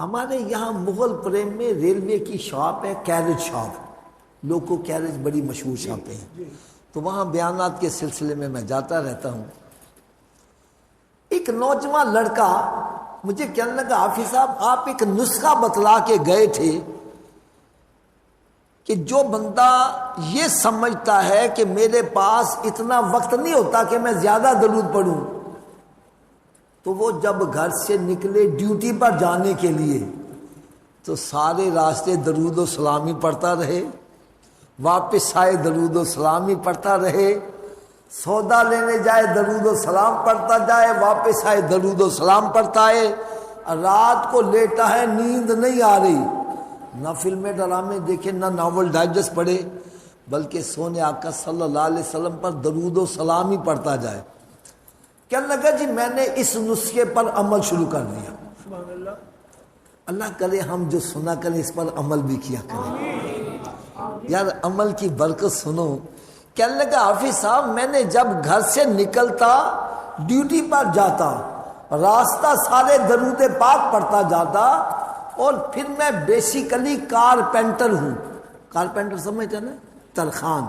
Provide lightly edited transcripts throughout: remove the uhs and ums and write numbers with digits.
ہمارے یہاں مغل پریم میں ریلوے کی شاپ ہے، کیریج شاپ، لوکو کیریج بڑی مشہور شاپیں ہیں، تو وہاں بیانات کے سلسلے میں میں جاتا رہتا ہوں۔ ایک نوجوان لڑکا مجھے کہنے لگا حافظ صاحب آپ ایک نسخہ بتلا کے گئے تھے کہ جو بندہ یہ سمجھتا ہے کہ میرے پاس اتنا وقت نہیں ہوتا کہ میں زیادہ درود پڑھوں، تو وہ جب گھر سے نکلے ڈیوٹی پر جانے کے لیے تو سارے راستے درود و سلامی پڑھتا رہے، واپس آئے درود و سلامی پڑھتا رہے، سودا لینے جائے درود و سلام پڑھتا جائے، واپس آئے درود و سلام پڑھتا ہے، رات کو لیٹا ہے نیند نہیں آ رہی، نہ فلمیں ڈرامے دیکھے نہ ناول ڈائجسٹ پڑھے، بلکہ سونے آقا صلی اللہ علیہ وسلم پر درود و سلام ہی پڑھتا جائے۔ کہنے لگا جی میں نے اس نسخے پر عمل شروع کر دیا۔ اللہ کرے ہم جو سنا کریں اس پر عمل بھی کیا کریں۔ یار عمل کی برکت سنو۔ کہنے لگا حافظ صاحب میں نے جب گھر سے نکلتا ڈیوٹی پر جاتا راستہ سارے درود پاک پڑھتا جاتا، اور پھر میں بیسیکلی کارپینٹر ہوں، کارپینٹر سمجھتے ہیں نا، ترخان۔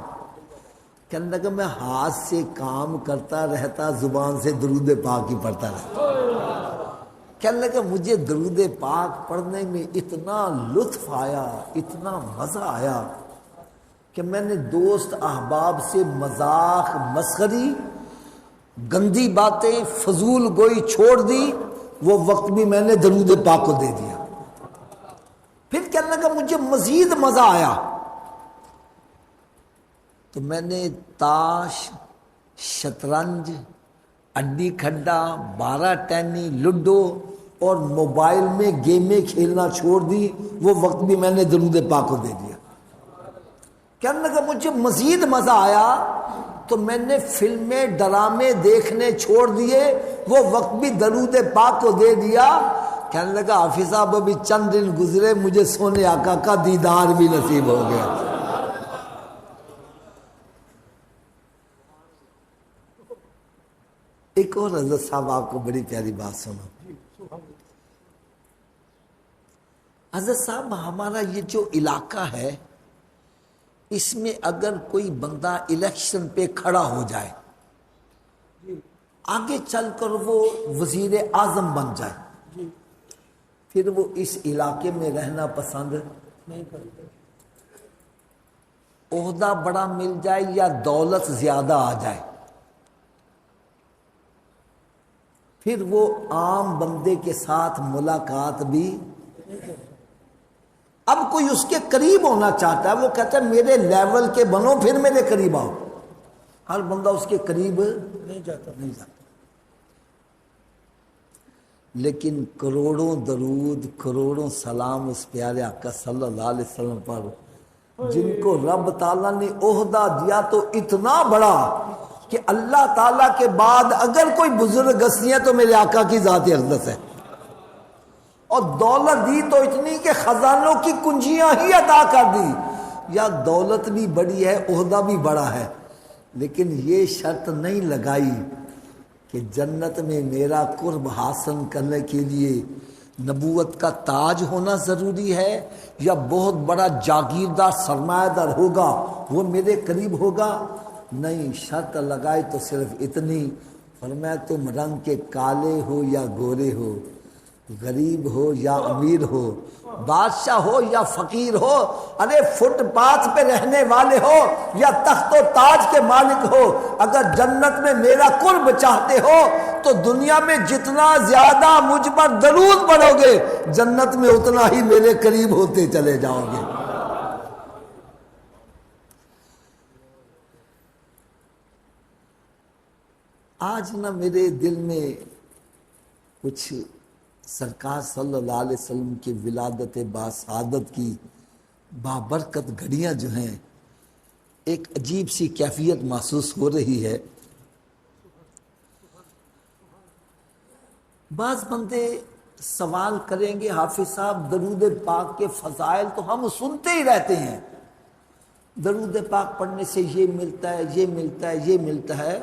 کہنے لگا میں ہاتھ سے کام کرتا رہتا، زبان سے درود پاک ہی پڑھتا رہتا۔ کہنے لگا مجھے درود پاک پڑھنے میں اتنا لطف آیا، اتنا مزہ آیا کہ میں نے دوست احباب سے مذاق مسخری، گندی باتیں، فضول گوئی چھوڑ دی، وہ وقت بھی میں نے درود پاک کو دے دیا۔ پھر کہنے لگا مجھے مزید مزہ آیا تو میں نے تاش، شطرنج، اڈی کھڈا، بارہ ٹینی، لڈو اور موبائل میں گیمیں کھیلنا چھوڑ دی، وہ وقت بھی میں نے درود پاک کو دے دیا۔ کہنے لگا مجھے مزید مزہ آیا تو میں نے فلمیں ڈرامے دیکھنے چھوڑ دیے، وہ وقت بھی درود پاک کو دے دیا۔ کہنے لگا حافظ صاحب ابھی چند دن گزرے مجھے سونے آقا کا دیدار بھی نصیب ہو گیا۔ ایک اور حضرت صاحب آپ کو بڑی پیاری بات سنا۔ حضرت صاحب ہمارا یہ جو علاقہ ہے اس میں اگر کوئی بندہ الیکشن پہ کھڑا ہو جائے، آگے چل کر وہ وزیر اعظم بن جائے، پھر وہ اس علاقے میں رہنا پسند نہیں کرتے۔ عہدہ بڑا مل جائے یا دولت زیادہ آ جائے، پھر وہ عام بندے کے ساتھ ملاقات بھی۔ اب کوئی اس کے قریب ہونا چاہتا ہے، وہ کہتا ہے میرے لیول کے بنو پھر میرے قریب آؤ۔ ہر بندہ اس کے قریب نہیں جاتا۔ لیکن کروڑوں درود، کروڑوں سلام اس پیارے آقا صلی اللہ علیہ وسلم پر، جن کو رب تعالیٰ نے عہدہ دیا تو اتنا بڑا کہ اللہ تعالیٰ کے بعد اگر کوئی بزرگ ہستی ہے تو میرے آقا کی ذات اقدس ہے، اور دولت دی تو اتنی کہ خزانوں کی کنجیاں ہی عطا کر دی۔ یا دولت بھی بڑی ہے، عہدہ بھی بڑا ہے، لیکن یہ شرط نہیں لگائی کہ جنت میں میرا قرب حاصل کرنے کے لیے نبوت کا تاج ہونا ضروری ہے، یا بہت بڑا جاگیردار سرمایہ دار ہوگا وہ میرے قریب ہوگا۔ نہیں، شرط لگائی تو صرف اتنی، فرمایا تم رنگ کے کالے ہو یا گورے ہو، غریب ہو یا امیر ہو، بادشاہ ہو یا فقیر ہو، ارے فٹ پاتھ پہ رہنے والے ہو یا تخت و تاج کے مالک ہو، اگر جنت میں میرا قرب چاہتے ہو تو دنیا میں جتنا زیادہ مجھ پر درود پڑھو گے جنت میں اتنا ہی میرے قریب ہوتے چلے جاؤ گے۔ آج نہ میرے دل میں کچھ سرکار صلی اللہ علیہ وسلم کی ولادت باسعادت کی بابرکت گھڑیاں جو ہیں، ایک عجیب سی کیفیت محسوس ہو رہی ہے۔ بعض بندے سوال کریں گے حافظ صاحب درود پاک کے فضائل تو ہم سنتے ہی رہتے ہیں، درود پاک پڑھنے سے یہ ملتا ہے، یہ ملتا ہے، یہ ملتا ہے،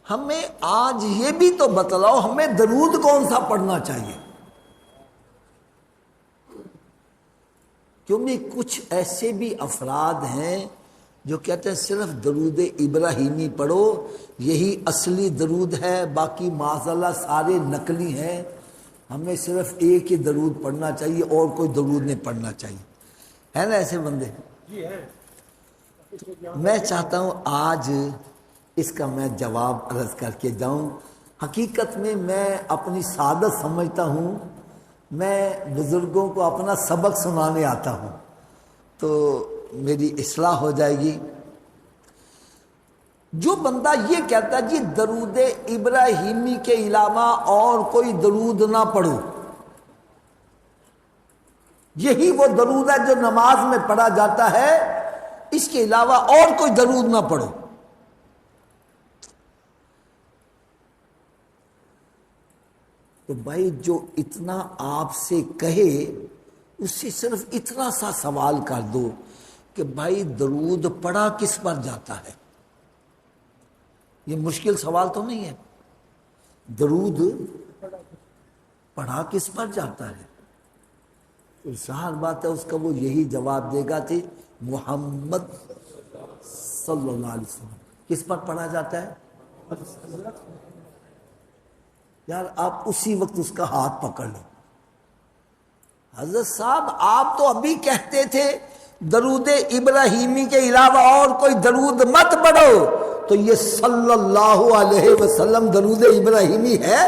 ہمیں آج یہ بھی تو بتلاؤ ہمیں درود کون سا پڑھنا چاہیے۔ کیونکہ کچھ ایسے بھی افراد ہیں جو کہتے ہیں صرف درود ابراہیمی پڑھو، یہی اصلی درود ہے، باقی معاذاللہ سارے نقلی ہیں، ہمیں صرف ایک ہی درود پڑھنا چاہیے اور کوئی درود نہیں پڑھنا چاہیے. ہے نا ایسے بندے؟ میں چاہتا ہوں آج اس کا میں جواب عرض کر کے جاؤں. حقیقت میں اپنی سعادت سمجھتا ہوں، میں بزرگوں کو اپنا سبق سنانے آتا ہوں تو میری اصلاح ہو جائے گی. جو بندہ یہ کہتا ہے جی درود ابراہیمی کے علاوہ اور کوئی درود نہ پڑھو، یہی وہ درود ہے جو نماز میں پڑھا جاتا ہے، اس کے علاوہ اور کوئی درود نہ پڑھو، تو بھائی جو اتنا آپ سے کہے اس سے صرف اتنا سا سوال کر دو کہ بھائی درود پڑھا کس پر جاتا ہے. یہ مشکل سوال تو نہیں ہے. درود پڑھا کس پر جاتا ہے؟ تو ظاہر بات ہے اس کا وہ یہی جواب دے گا کہ محمد صلی اللہ علیہ وسلم. کس پر پڑھا جاتا ہے؟ یار آپ اسی وقت اس کا ہاتھ پکڑ لو. حضرت صاحب آپ تو ابھی کہتے تھے درود ابراہیمی کے علاوہ اور کوئی درود مت پڑھو، تو یہ صلی اللہ علیہ وسلم درود ابراہیمی ہے؟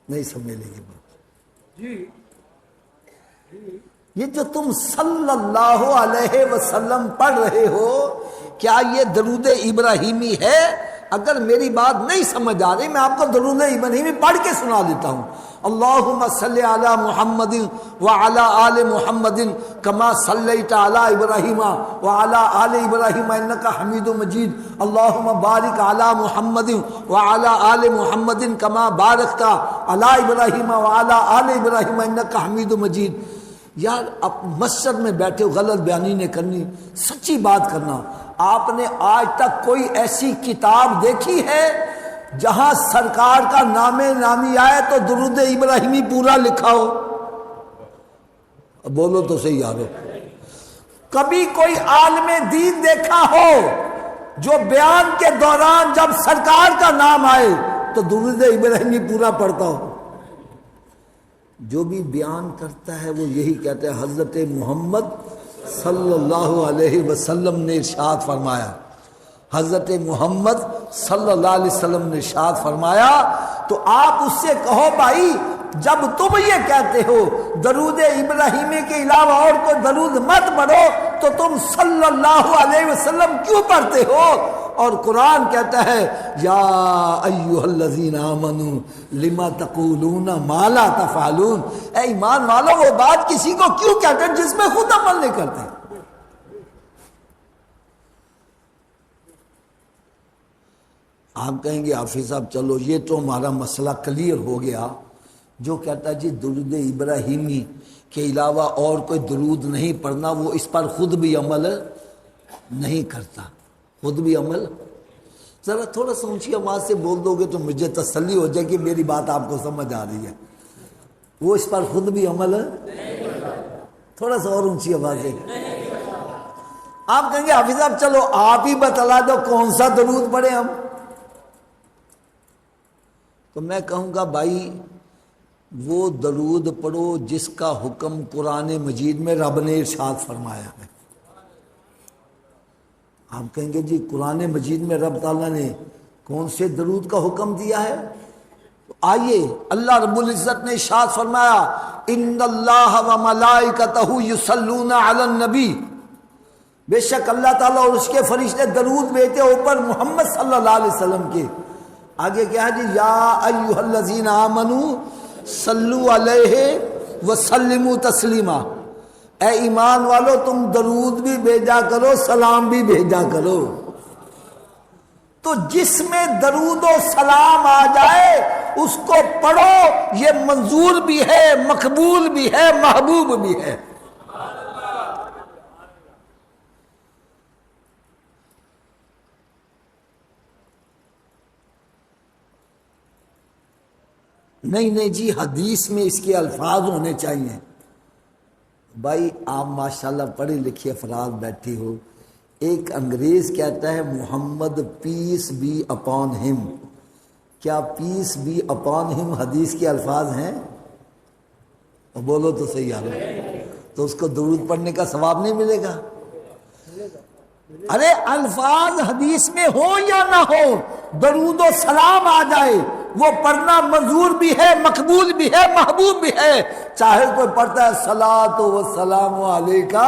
نہیں سمجھ لیں گے بات. یہ جو تم صلی اللہ علیہ وسلم پڑھ رہے ہو کیا یہ درود ابراہیمی ہے؟ اگر میری بات نہیں سمجھ آ رہی میں آپ کو درود ابراہیمی پڑھ کے سنا دیتا ہوں. اللہم صلی علی محمد وعلی آل محمد کما صلیت علی ابراہیم وعلی آل ابراہیم انکا حمید مجید. اللہم بارک علی محمد وعلی آل محمد کما بارکت علی ابراہیم وعلی آل ابراہیم انکا حمید مجید. یار اب مسجد میں بیٹھے ہو، غلط بیانی نہیں کرنی، سچی بات کرنا. آپ نے آج تک کوئی ایسی کتاب دیکھی ہے جہاں سرکار کا نام نامی آئے تو درود ابراہیمی پورا لکھا ہو؟ بولو تو صحیح یارو. کبھی کوئی عالم دین دیکھا ہو جو بیان کے دوران جب سرکار کا نام آئے تو درود ابراہیمی پورا پڑھتا ہو؟ جو بھی بیان کرتا ہے وہ یہی کہتا ہے حضرت محمد صلی اللہ علیہ وسلم نے ارشاد فرمایا، حضرت محمد صلی اللہ علیہ وسلم نے ارشاد فرمایا. تو آپ اس سے کہو بھائی جب تم یہ کہتے ہو درود ابراہیمی کے علاوہ اور کوئی درود مت پڑھو تو تم صلی اللہ علیہ وسلم کیوں پڑھتے ہو؟ اور قرآن کہتا ہے یا ایھا الذین آمنوا لما تقولون ما لا تفعلون. اے ایمان والو وہ بات کسی کو کیوں کہتے ہیں جس میں خود عمل نہیں کرتے؟ آپ کہیں گے حافظ صاحب چلو یہ تو ہمارا مسئلہ کلیئر ہو گیا. جو کہتا ہے جی درود ابراہیمی کے علاوہ اور کوئی درود نہیں پڑھنا وہ اس پر خود بھی عمل نہیں کرتا. خود بھی عمل، ذرا تھوڑا سا اونچی آواز سے بول دو گے تو مجھے تسلی ہو جائے کہ میری بات آپ کو سمجھ آ رہی ہے. وہ اس پر خود بھی عمل، تھوڑا سا اور اونچی آواز سے. آپ کہیں گے حافظ صاحب چلو آپ ہی بتلا دو کون سا درود پڑھیں ہم. تو میں کہوں گا بھائی وہ درود پڑھو جس کا حکم قرآن مجید میں رب نے ارشاد فرمایا ہے. آپ کہیں گے جی قرآن مجید میں رب تعالیٰ نے کون سے درود کا حکم دیا ہے؟ تو آئیے اللہ رب العزت نے ارشاد فرمایا ان اللہ و ملائکتہ یصلون علی النبی، بے شک اللہ تعالیٰ اور اس کے فرشتے درود بھیجتے اوپر محمد صلی اللہ علیہ وسلم کے. آگے کیا ہے جی یا ایھا الذین آمنوا صلوا علیہ وسلموا تسلیما. اے ایمان والو تم درود بھی بھیجا کرو سلام بھی بھیجا کرو. تو جس میں درود و سلام آ جائے اس کو پڑھو، یہ منظور بھی ہے، مقبول بھی ہے، محبوب بھی ہے. نہیں جی، حدیث میں اس کے الفاظ ہونے چاہیے۔ بھائی آپ ماشاءاللہ پڑھے لکھے افراد بیٹھے ہو، ایک انگریز کہتا ہے محمد پیس بی اپان ہم، کیا پیس بی اپان ہم حدیث کے الفاظ ہیں؟ بولو تو صحیح آ رہا، تو اس کو درود پڑھنے کا ثواب نہیں ملے گا؟ ارے الفاظ حدیث میں ہو یا نہ ہو، درود و سلام آ جائے، وہ پڑھنا منظور بھی ہے، مقبول بھی ہے، محبوب بھی ہے۔ چاہے کوئی پڑھتا ہے صلاۃ و سلام علیکہ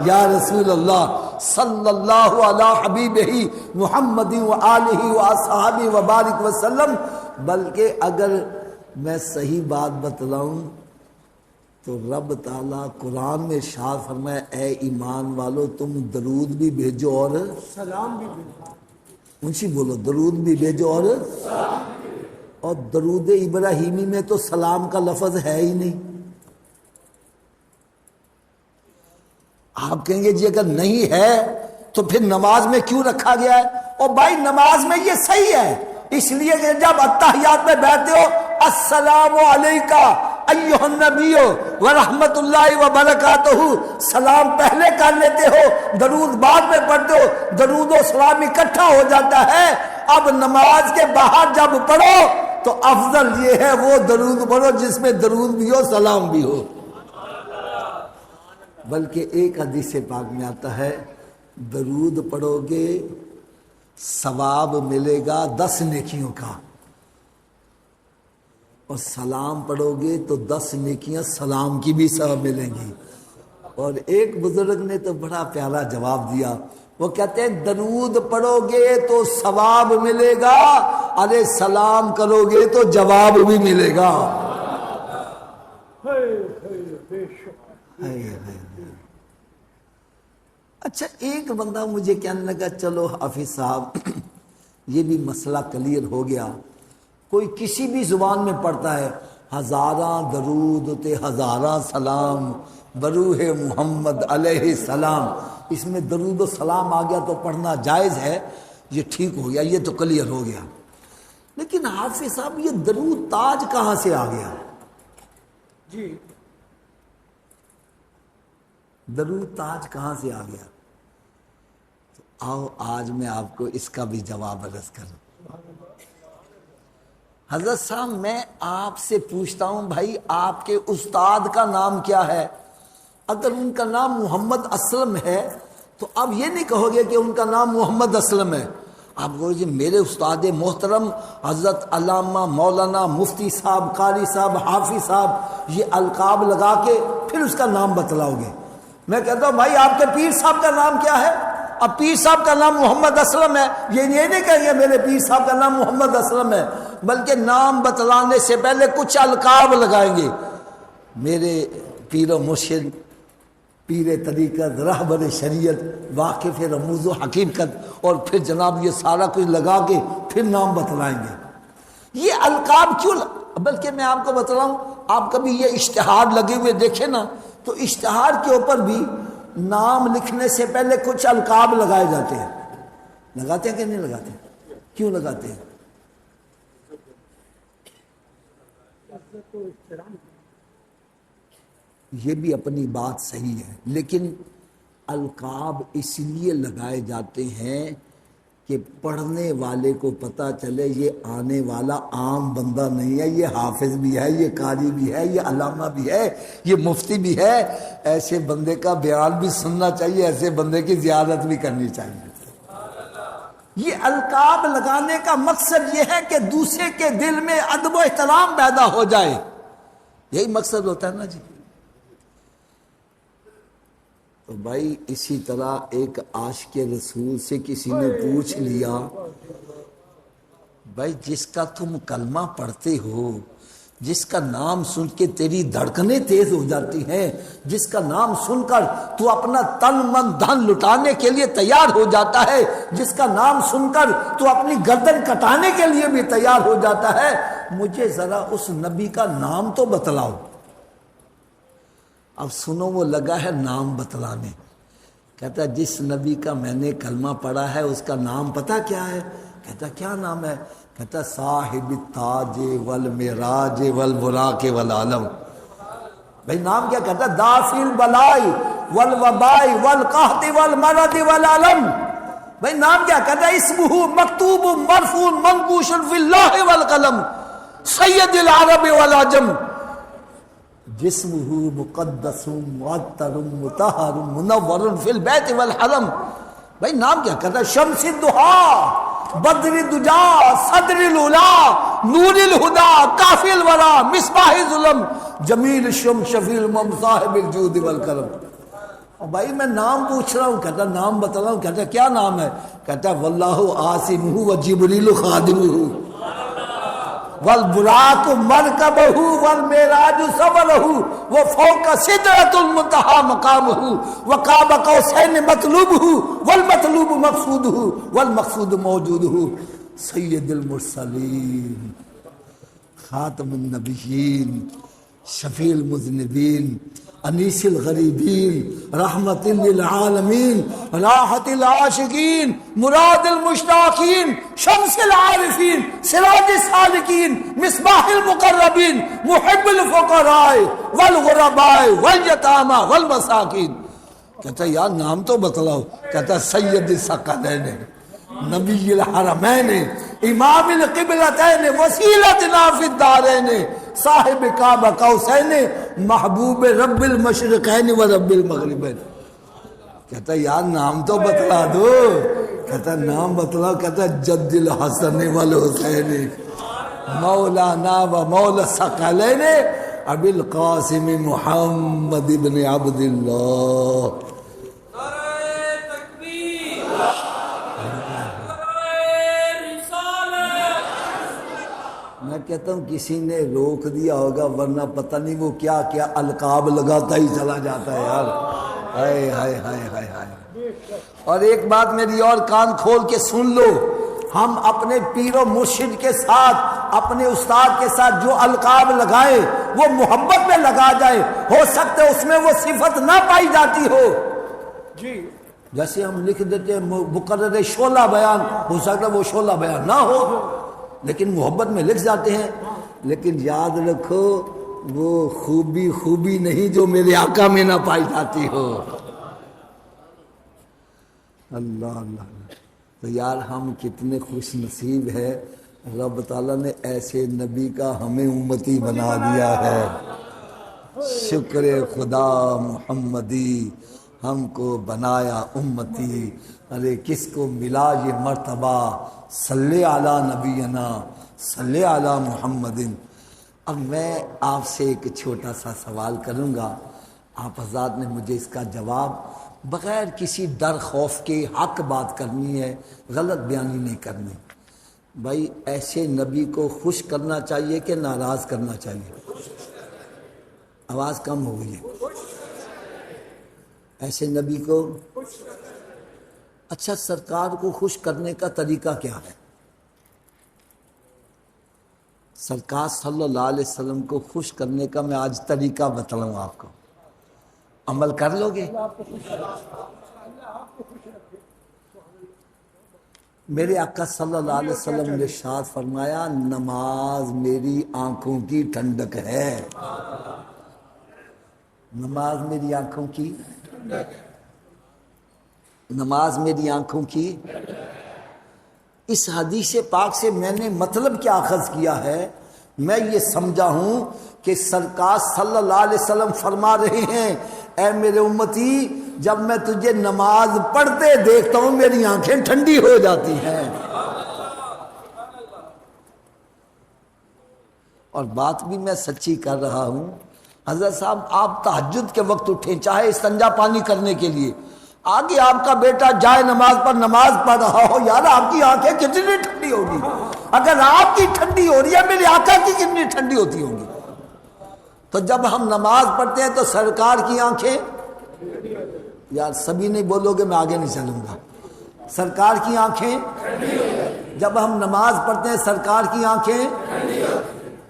یا رسول اللہ صلی اللہ علی حبیبہ محمد و آلہ و اصحابہ و بارک وسلم، بلکہ اگر میں صحیح بات بتلاؤں تو رب تعالیٰ قرآن میں ارشاد فرمایا اے ایمان والو تم درود بھی بھیجو اور سلام بھی بھیجو، اونچی بولو، درود بھی بھیجو اور درود ابراہیمی میں تو سلام کا لفظ ہے ہی نہیں۔ آپ کہیں گے جی اگر نہیں ہے تو پھر نماز میں کیوں رکھا گیا ہے؟ اور بھائی نماز میں یہ صحیح ہے، اس لیے کہ جب اتحیات میں بیٹھتے ہو السلام علیکہ ایھا النبی ورحمت اللہ وبرکاتہ، سلام پہلے کر لیتے ہو، درود بعد میں پڑھتے ہو، درود و سلام اکٹھا ہو جاتا ہے۔ اب نماز کے باہر جب پڑھو تو افضل یہ ہے وہ درود پڑھو جس میں درود بھی ہو سلام بھی ہو۔ بلکہ ایک حدیث پاک میں آتا ہے درود پڑھو گے ثواب ملے گا 10 نیکیوں کا، اور سلام پڑھو گے تو 10 نیکیاں سلام کی بھی ثواب ملیں گی۔ اور ایک بزرگ نے تو بڑا پیارا جواب دیا، وہ کہتے ہیں درود پڑھو گے تو ثواب ملے گا، ارے سلام کرو گے تو جواب بھی ملے گا۔ اچھا ایک بندہ مجھے کہنے لگا چلو حافظ صاحب یہ بھی مسئلہ کلیئر ہو گیا، کوئی کسی بھی زبان میں پڑھتا ہے ہزاراں درود تے ہزاراں سلام بروح محمد علیہ السلام، اس میں درود و سلام آ گیا تو پڑھنا جائز ہے، یہ ٹھیک ہو گیا، یہ تو کلیئر ہو گیا۔ لیکن حافظ صاحب یہ درود تاج کہاں سے آ گیا؟ جی درود تاج کہاں سے آ گیا؟ تو آؤ آج میں آپ کو اس کا بھی جواب عرض کروں۔ حضرت صاحب میں آپ سے پوچھتا ہوں بھائی آپ کے استاد کا نام کیا ہے؟ اگر ان کا نام محمد اسلم ہے تو اب یہ نہیں کہو گے کہ ان کا نام محمد اسلم ہے، آپ کہو جی میرے استاد محترم حضرت علامہ مولانا مفتی صاحب قاری صاحب حافظ صاحب، یہ القاب لگا کے پھر اس کا نام بتلاؤ گے۔ میں کہتا ہوں بھائی آپ کے پیر صاحب کا نام کیا ہے؟ اب پیر صاحب کا نام محمد اسلم ہے، یہ نہیں کہیں گے میرے پیر صاحب کا نام محمد اسلم ہے، بلکہ نام بتلانے سے پہلے کچھ القاب لگائیں گے، میرے پیر و مرشد، پیر طریقت، رہبر شریعت، واقف رموز و حقیقت، اور پھر جناب یہ سارا کچھ لگا کے پھر نام بتلائیں گے۔ یہ القاب کیوں بلکہ میں آپ کو بتلاؤں، آپ کبھی یہ اشتہار لگے ہوئے دیکھیں نا تو اشتہار کے اوپر بھی نام لکھنے سے پہلے کچھ القاب لگائے جاتے ہیں، لگاتے ہیں کہ نہیں لگاتے؟ کیوں لگاتے ہیں؟ یہ بھی اپنی بات صحیح ہے، لیکن القاب اس لیے لگائے جاتے ہیں کہ پڑھنے والے کو پتہ چلے یہ آنے والا عام بندہ نہیں ہے، یہ حافظ بھی ہے، یہ قاری بھی ہے، یہ علامہ بھی ہے، یہ مفتی بھی ہے، ایسے بندے کا بیان بھی سننا چاہیے، ایسے بندے کی زیارت بھی کرنی چاہیے۔ یہ القاب لگانے کا مقصد یہ ہے کہ دوسرے کے دل میں ادب و احترام پیدا ہو جائے، یہی مقصد ہوتا ہے نا جی۔ تو بھائی اسی طرح ایک عاشق رسول سے کسی نے پوچھ لیا بھائی جس کا تم کلمہ پڑھتے ہو، جس کا نام سن کے تیری دھڑکنیں تیز ہو جاتی ہیں، جس کا نام سن کر تو اپنا تن من دھن لٹانے کے لیے تیار ہو جاتا ہے، جس کا نام سن کر تو اپنی گردن کٹانے کے لیے بھی تیار ہو جاتا ہے، مجھے ذرا اس نبی کا نام تو بتلاؤ۔ اب سنو وہ لگا ہے نام بتلانے، کہتا جس نبی کا میں نے کلمہ پڑھا ہے اس کا نام پتہ کیا ہے؟ کہتا کیا نام ہے؟ کہتا صاحب التاج والمراج والبراق والعالم. بھائی نام کیا کہتا؟ دافع البلاء والوباء والقحط والمرض والعلم. بھائی نام کیا کہتا ہے؟ اسمہ مکتوب مرفوع منقوش فی اللہ والقلم سید العرب والعجم. جسمہ مقدس معطر مطہر منور فی البیت والحرم. بھائی نام کیا کہتا ہے؟ شمس الضحیٰ بدر الدجا صدر العلا نور الہدا کافی الورا مصباح ظلم جمیل الشم شفیع المم صاحب الجود والکرم. اور بھائی میں نام پوچھ رہا ہوں. کہتا نام بتا رہا ہوں. کہتا کیا نام ہے؟ کہتا واللہ عاصمہ وجبریل خادمہ والبراق مرکبہ والمعراج سبرہ وفوق سدرۃ المنتہی مقامہ وقاب قوسین مطلوبہ والمطلوب مقصودہ والمقصود موجودہ سید المرسلین خاتم النبیین شفیع المذنبین انیس الغریبین رحمت للعالمین راحت العاشقین مراد المشتاقین شمس العارفین سراج السالکین مصباح المقربین محب الفقراء والغرباء والیتامى والمساکین. کہتا یار نام تو بتلاؤ. کہتا سید الثقلین نبی الحرمین امام القبلتین وسیلتنا فی الدارین صاحب قاب قوسین محبوب رب المشرقین و رب المغربین. کہتا یار نام تو بتلا دو. کہتا نام بتلاؤ. کہتا جد الحسن والحسین مولانا و مولا الثقلین ابی القاسم محمد بن عبداللہ. میں کہتا ہوں کسی نے روک دیا ہوگا ورنہ پتہ نہیں وہ کیا کیا القاب لگاتا ہی چلا جاتا ہے یار. ہائے ہائے ہائے ہائے ہائے. اور ایک بات میری اور کان کھول کے سن لو. ہم اپنے پیر و مرشد کے ساتھ اپنے استاد کے ساتھ جو القاب لگائیں وہ محبت میں لگا جائے. ہو سکتا ہے اس میں وہ صفت نہ پائی جاتی ہو. جی جیسے ہم لکھ دیتے ہیں مقرر شعلہ بیان, ہو سکتا ہے وہ شعلہ بیان نہ ہو لیکن محبت میں لکھ جاتے ہیں. لیکن یاد رکھو وہ خوبی نہیں جو میرے آقا میں نہ پائی جاتی ہو. اللہ اللہ. تو یار ہم کتنے خوش نصیب ہے, رب تعالیٰ نے ایسے نبی کا ہمیں امتی بنا دیا ہے. شکر خدا محمدی ہم کو بنایا امتی. ارے کس کو ملا یہ مرتبہ, صلی علی نبینا صلی علی محمد. اب میں آپ سے ایک چھوٹا سا سوال کروں گا, آپ حضرات نے مجھے اس کا جواب بغیر کسی ڈر خوف کے حق بات کرنی ہے, غلط بیانی نہیں کرنی. بھائی ایسے نبی کو خوش کرنا چاہیے کہ ناراض کرنا چاہیے؟ آواز کم ہو گئی ہے. ایسے نبی کو اچھا سرکار کو خوش کرنے کا طریقہ کیا ہے؟ سرکار صلی اللہ علیہ وسلم کو خوش کرنے کا میں آج طریقہ بتلاؤں آپ کو, عمل کر لو گے؟ میرے آقا صلی اللہ علیہ وسلم نے ارشاد فرمایا نماز میری آنکھوں کی ٹھنڈک ہے. نماز میری آنکھوں کی, نماز میری آنکھوں کی. اس حدیث پاک سے میں نے مطلب کیا اخذ کیا ہے؟ میں یہ سمجھا ہوں کہ سرکار صلی اللہ علیہ وسلم فرما رہے ہیں اے میرے امتی جب میں تجھے نماز پڑھتے دیکھتا ہوں میری آنکھیں ٹھنڈی ہو جاتی ہیں. اور بات بھی میں سچی کر رہا ہوں. حضرت صاحب آپ تہجد کے وقت اٹھیں چاہے استنجا پانی کرنے کے لیے, آگے آپ کا بیٹا جائے نماز پر نماز پڑھ رہا ہو, یار آپ کی آنکھیں کتنی ٹھنڈی ہوگی. اگر آپ کی ٹھنڈی ہو رہی ہے میرے آقا کی کتنی ٹھنڈی ہوتی ہوں گی. تو جب ہم نماز پڑھتے ہیں تو سرکار کی آنکھیں, یار سبھی نہیں بولو گے میں آگے نہیں چلوں گا. سرکار کی آنکھیں جب ہم نماز پڑھتے ہیں سرکار کی آنکھیں,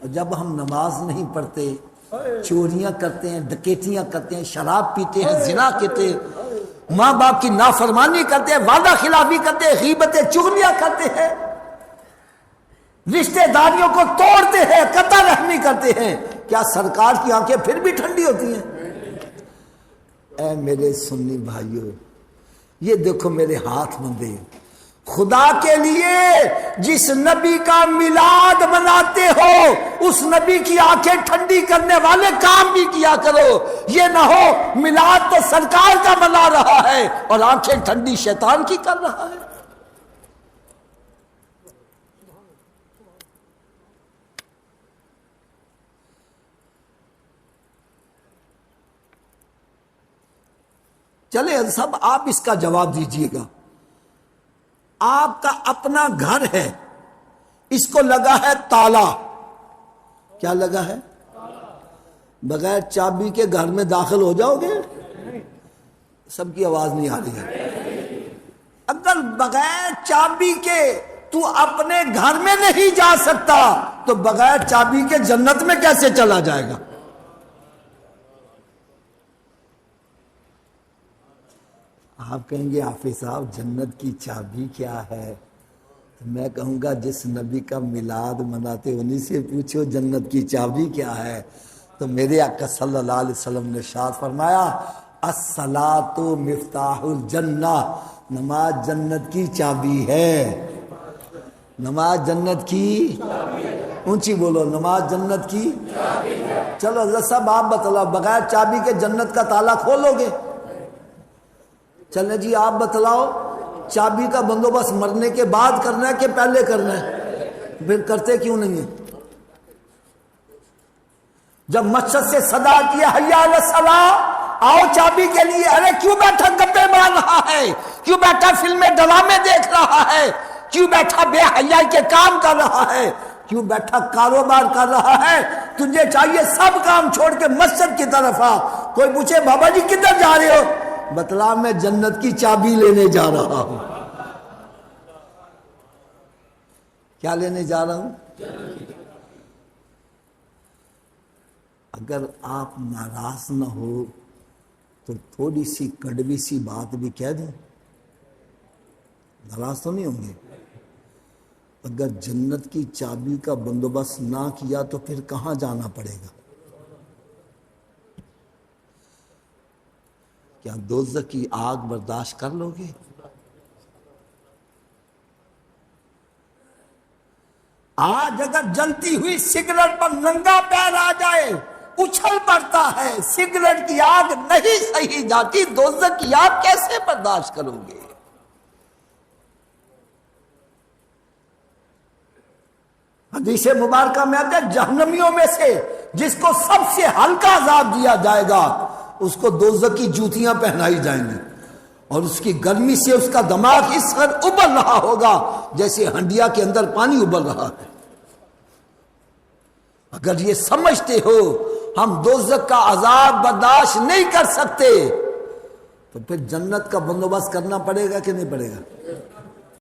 جب ہم نماز نہیں پڑھتے چوریاں کرتے ہیں, ڈکیتیاں کرتے ہیں, شراب پیتے ہیں, زنا کرتے ہیں, ماں باپ کی نافرمانی کرتے ہیں, وعدہ خلافی کرتے ہیں, غیبتیں چغلیاں کرتے ہیں, رشتہ داریوں کو توڑتے ہیں، قطع رحمی کرتے ہیں، کیا سرکار کی آنکھیں پھر بھی ٹھنڈی ہوتی ہیں؟ اے میرے سنی بھائیوں، یہ دیکھو میرے ہاتھ بندے، خدا کے لیے جس نبی کا میلاد مناتے ہو اس نبی کی آنکھیں ٹھنڈی کرنے والے کام بھی کیا کرو، یہ نہ ہو میلاد تو سرکار کا منا رہا ہے اور آنکھیں ٹھنڈی شیطان کی کر رہا ہے۔ چلے صاحب آپ اس کا جواب دیجئے گا، آپ کا اپنا گھر ہے، اس کو لگا ہے تالا، کیا لگا ہے؟ بغیر چابی کے گھر میں داخل ہو جاؤ گے؟ سب کی آواز نہیں آ رہی ہے۔ اگر بغیر چابی کے تو اپنے گھر میں نہیں جا سکتا تو بغیر چابی کے جنت میں کیسے چلا جائے گا؟ آپ کہیں گے حافظ صاحب جنت کی چابی کیا ہے؟ تو میں کہوں گا جس نبی کا میلاد مناتے انہی سے پوچھو جنت کی چابی کیا ہے۔ تو میرے آقا صلی اللہ علیہ وسلم نے ارشاد فرمایا الصلاۃ مفتاح الجنہ، نماز جنت کی چابی ہے، نماز جنت کی، اونچی بولو، نماز جنت کی چابی ہے۔ چلو حضرت صاحب آپ بتلاؤ بغیر چابی کے جنت کا تالا کھولو گے؟ چلیں جی آپ بتلاؤ چابی کا بندوبست مرنے کے بعد کرنا ہے کہ پہلے کرنا ہے؟ پھر کرتے کیوں نہیں ہیں؟ جب مسجد سے صدا کیا حیا علی الصلاۃ، آؤ چابی کے لیے، ارے کیوں بیٹھا گپے مار رہا ہے، کیوں بیٹھا فلمیں ڈرامے دیکھ رہا ہے، کیوں بیٹھا بے حیائی کے کام کر رہا ہے، کیوں بیٹھا کاروبار کر رہا ہے؟ تجھے چاہیے سب کام چھوڑ کے مسجد کی طرف آ۔ کوئی پوچھے بابا جی کدھر جا رہے ہو؟ بتلا میں جنت کی چابی لینے جا رہا ہوں۔ کیا لینے جا رہا ہوں؟ اگر آپ ناراض نہ ہو تو تھوڑی سی کڑوی سی بات بھی کہہ دیں، ناراض تو نہیں ہوں گے؟ اگر جنت کی چابی کا بندوبست نہ کیا تو پھر کہاں جانا پڑے گا؟ کیا دوزخ کی آگ برداشت کر لو گے؟ آج اگر جلتی ہوئی سگریٹ پر ننگا پیر آ جائے اچھل پڑتا ہے، سگریٹ کی آگ نہیں سہی جاتی، دوزخ کی آگ کیسے برداشت کرو گے؟ حدیث مبارکہ میں آتا ہے جہنمیوں میں سے جس کو سب سے ہلکا عذاب دیا جائے گا اس کو دوزخ کی جوتیاں پہنائی جائیں گی اور اس کی گرمی سے اس کا دماغ اس قدر ابل رہا ہوگا جیسے ہنڈیا کے اندر پانی ابل رہا ہے۔ اگر یہ سمجھتے ہو ہم دوزخ کا عذاب برداشت نہیں کر سکتے تو پھر جنت کا بندوبست کرنا پڑے گا کہ نہیں پڑے گا؟